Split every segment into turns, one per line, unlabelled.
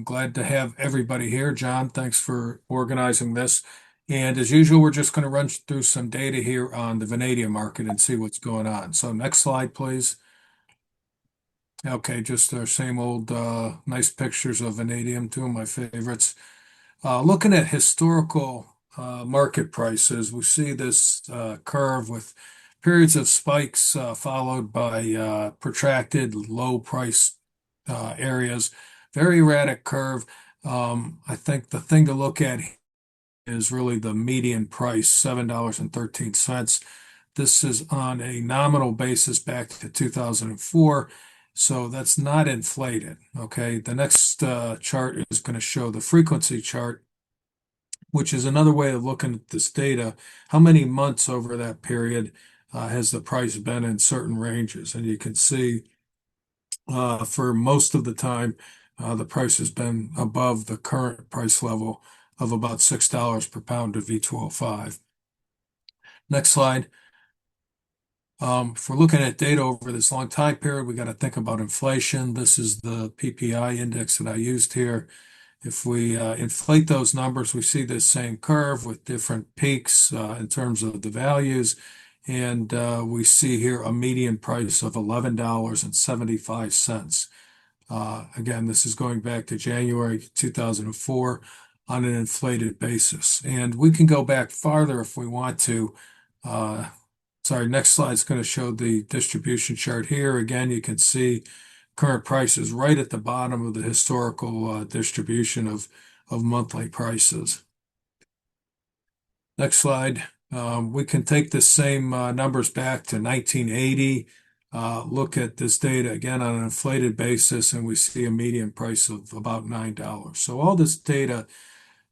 Glad to have everybody here. John, thanks for organizing this. And as usual, we're just going to run through some data here on the vanadium market and see what's going on. So next slide, please. Okay, just our same old nice pictures of vanadium, two of my favorites. Looking at historical market prices, we see this curve with periods of spikes followed by protracted low price areas. Very erratic curve. I think the thing to look at is really the median price, $7.13. This is on a nominal basis back to 2004. So that's not inflated. Okay. The next chart is going to show the frequency chart, which is another way of looking at this data. How many months over that period has the price been in certain ranges? And you can see for most of the time, the price has been above the current price level of about $6 per pound of V2O5. Next slide. If we're looking at data over this long time period, we got to think about inflation. This is the PPI index that I used here. If we inflate those numbers, we see this same curve with different peaks in terms of the values. And we see here a median price of $11.75. Again, this is going back to January 2004 on an inflated basis. And we can go back farther if we want to. Sorry, next slide is going to show the distribution chart here. Again, you can see current prices right at the bottom of the historical distribution of monthly prices. Next slide. We can take the same numbers back to 1980. Look at this data again on an inflated basis, and we see a median price of about $9. So all this data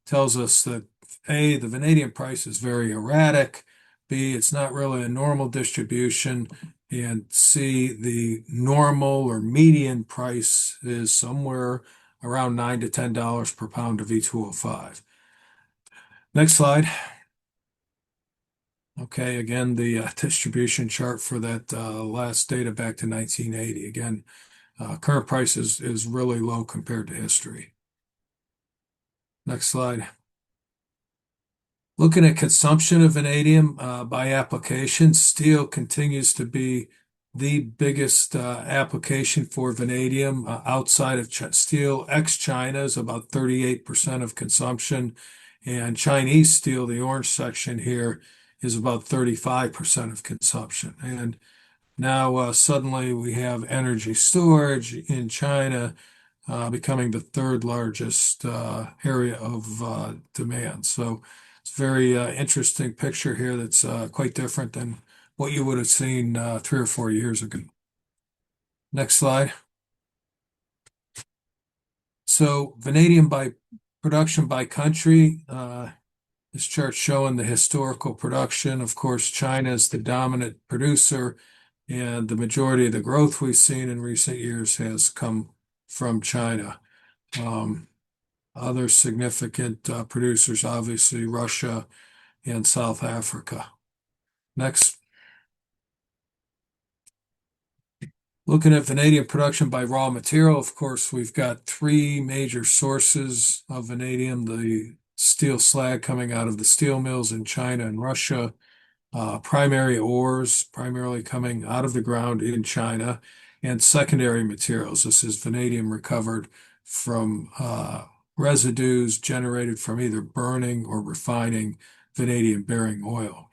tells us that A, the vanadium price is very erratic, B, it's not really a normal distribution, and C, the normal or median price is somewhere around $9 to $10 per pound of V2O5. Next slide. Okay, again, the distribution chart for that last data back to 1980. Again, current price is really low compared to history. Next slide. Looking at consumption of vanadium by application, steel continues to be the biggest application for vanadium outside of steel. Ex-China is about 38% of consumption, and Chinese steel, the orange section here, is about 35% of consumption. And now suddenly we have energy storage in China becoming the third largest area of demand. So it's a very interesting picture here that's quite different than what you would have seen 3 or 4 years ago. Next slide. So vanadium by production by country. This chart showing the historical production. Of course, China is the dominant producer, and the majority of the growth we've seen in recent years has come from China. Other significant producers, obviously Russia and South Africa. Next. Looking at vanadium production by raw material, of course, we've got three major sources of vanadium: the steel slag coming out of the steel mills in China and Russia, primary ores primarily coming out of the ground in China, and secondary materials. This is vanadium recovered from residues generated from either burning or refining vanadium-bearing oil.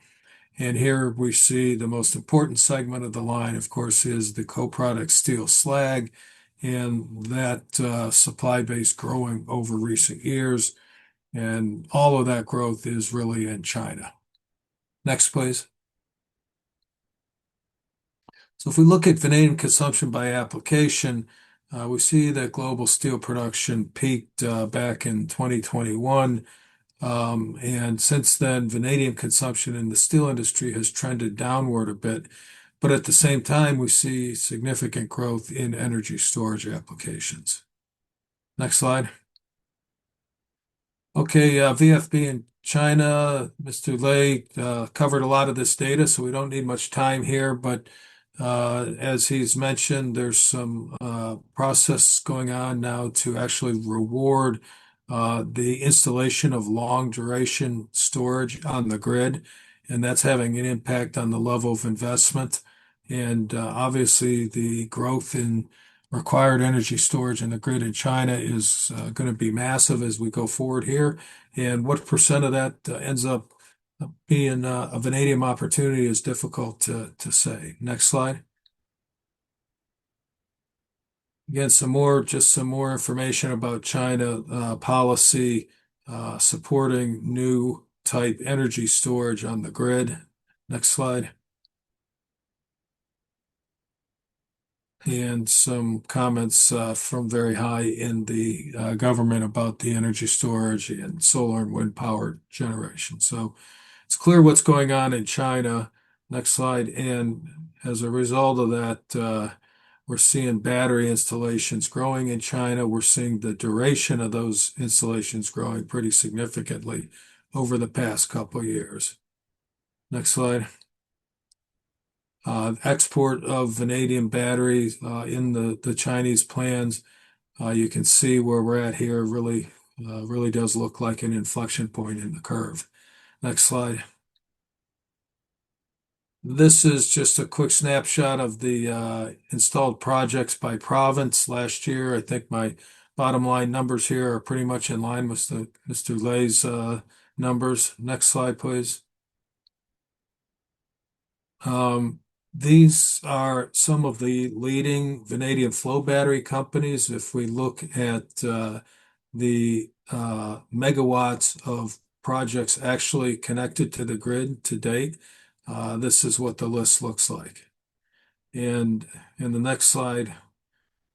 And here we see the most important segment of the line, of course, is the co-product steel slag, and that supply base growing over recent years. And all of that growth is really in China. Next, please. So if we look at vanadium consumption by application, we see that global steel production peaked back in 2021. And since then, vanadium consumption in the steel industry has trended downward a bit. But at the same time, we see significant growth in energy storage applications. Next slide. Okay, VFB in China, Mr. Lei covered a lot of this data, so we don't need much time here. But As he's mentioned, there's some process going on now to actually reward the installation of long duration storage on the grid, and that's having an impact on the level of investment. And obviously, the growth in required energy storage in the grid in China is going to be massive as we go forward here. And what percent of that ends up being a vanadium opportunity is difficult to say. Next slide. Again, just some more information about China policy supporting new type energy storage on the grid. Next slide. And some comments from very high in the government about the energy storage and solar and wind power generation. So it's clear what's going on in China. Next slide. And as a result of that, we're seeing battery installations growing in China. We're seeing the duration of those installations growing pretty significantly over the past couple of years. Next slide. Export of vanadium batteries in the Chinese plans. You can see where we're at here really does look like an inflection point in the curve. Next slide. This is just a quick snapshot of the installed projects by province last year. I think my bottom line numbers here are pretty much in line with Mr. Lay's numbers. Next slide, please. These are some of the leading vanadium flow battery companies. If we look at the megawatts of projects actually connected to the grid to date, this is what the list looks like. And in the next slide,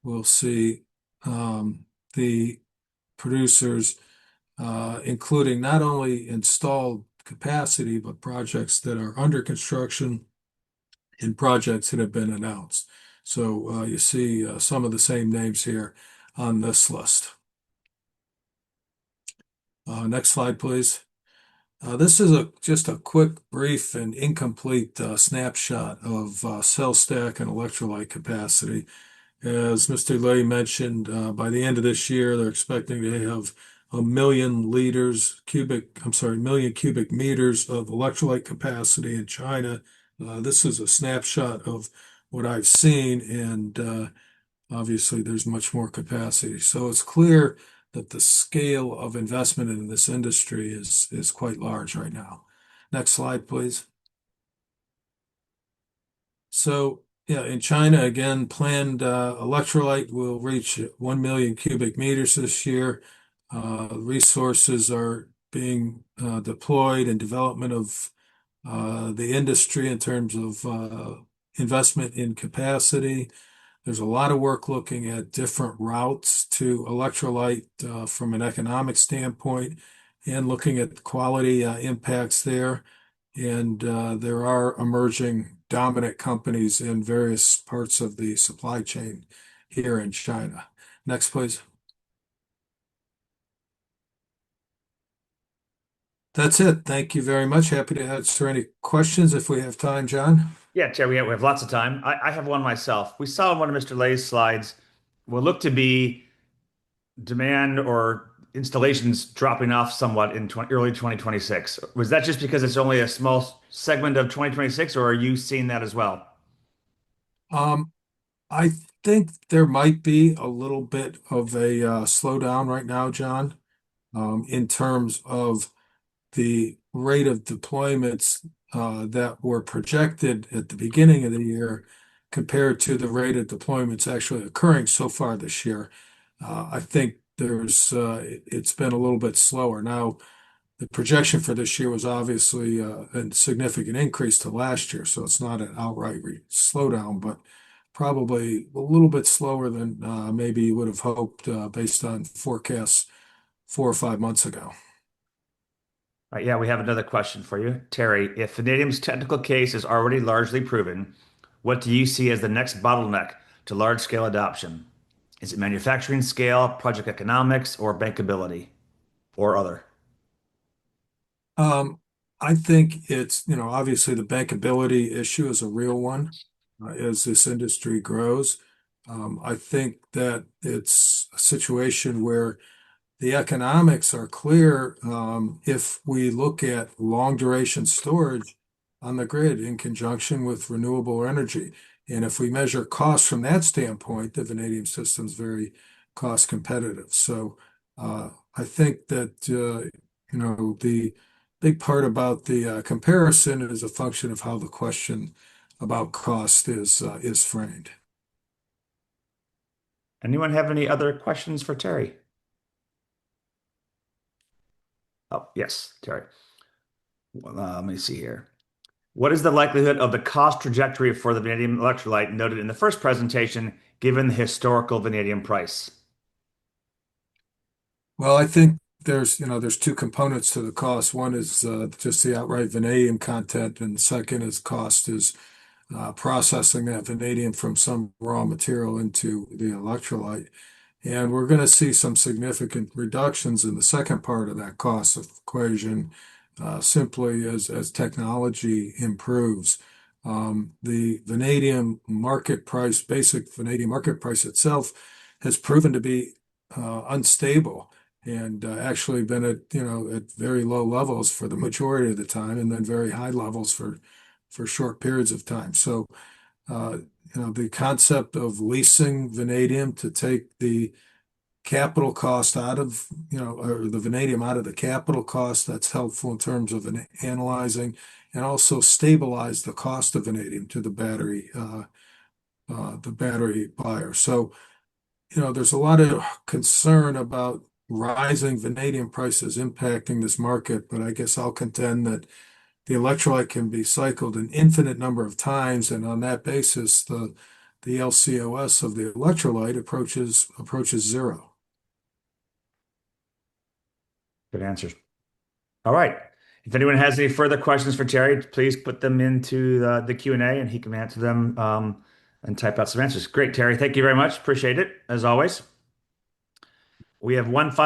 we'll see the producers, including not only installed capacity, but projects that are under construction and projects that have been announced. So you see some of the same names here on this list. Next slide, please. This is just a quick, brief, and incomplete snapshot of cell stack and electrolyte capacity. As Mr. Lay mentioned, by the end of this year, they're expecting to have a million million cubic meters of electrolyte capacity in China. This is a snapshot of what I've seen, and obviously there's much more capacity. So it's clear that the scale of investment in this industry is quite large right now. Next slide, please. So, yeah, in China, again, planned electrolyte will reach 1 million cubic meters this year. Resources are being deployed in development of the industry in terms of investment in capacity. There's a lot of work looking at different routes to electrolyte from an economic standpoint and looking at quality impacts there. And there are emerging dominant companies in various parts of the supply chain here in China. Next, please. That's it. Thank you very much. Happy to answer any questions if we have time, John.
Yeah, Terry, we have lots of time. I have one myself. We saw in one of Mr. Lay's slides will look to be demand or installations dropping off somewhat in early 2026. Was that just because it's only a small segment of 2026, or are you seeing that as well?
Um, I think there might be a little bit of a slowdown right now, John, in terms of the rate of deployments that were projected at the beginning of the year compared to the rate of deployments actually occurring so far this year. I think it's been a little bit slower. Now, the projection for this year was obviously a significant increase to last year, so it's not an outright slowdown, but probably a little bit slower than maybe you would have hoped based on forecasts 4 or 5 months ago.
Right, yeah, we have another question for you. Terry, if vanadium's technical case is already largely proven, what do you see as the next bottleneck to large-scale adoption? Is it manufacturing scale, project economics, or bankability, or other?
Um, I think obviously the bankability issue is a real one. as this industry grows. I think that it's a situation where the economics are clear if we look at long duration storage on the grid in conjunction with renewable energy. And if we measure costs from that standpoint, the vanadium system is very cost competitive. So I think that the big part about the comparison is a function of how the question about cost is framed.
Anyone have any other questions for Terry? Oh, yes, Terry. Well, let me see here. What is the likelihood of the cost trajectory for the vanadium electrolyte noted in the first presentation, given the historical vanadium price?
Well, I think there's two components to the cost. One is just the outright vanadium content, and the second is cost is processing that vanadium from some raw material into the electrolyte. And we're going to see some significant reductions in the second part of that cost equation, simply as technology improves. The vanadium market price, basic vanadium market price itself, has proven to be unstable and actually been at very low levels for the majority of the time, and then very high levels for short periods of time. So uh, the concept of leasing vanadium to take the capital cost out of, or the vanadium out of the capital cost, that's helpful in terms of analyzing and also stabilize the cost of vanadium to the battery buyer. So, there's a lot of concern about rising vanadium prices impacting this market, but I guess I'll contend that the electrolyte can be cycled an infinite number of times, and on that basis, the LCOS of the electrolyte approaches zero.
Good answers. All right. If anyone has any further questions for Terry, please put them into the Q&A and he can answer them and type out some answers. Great, Terry. Thank you very much. Appreciate it, as always. We have one final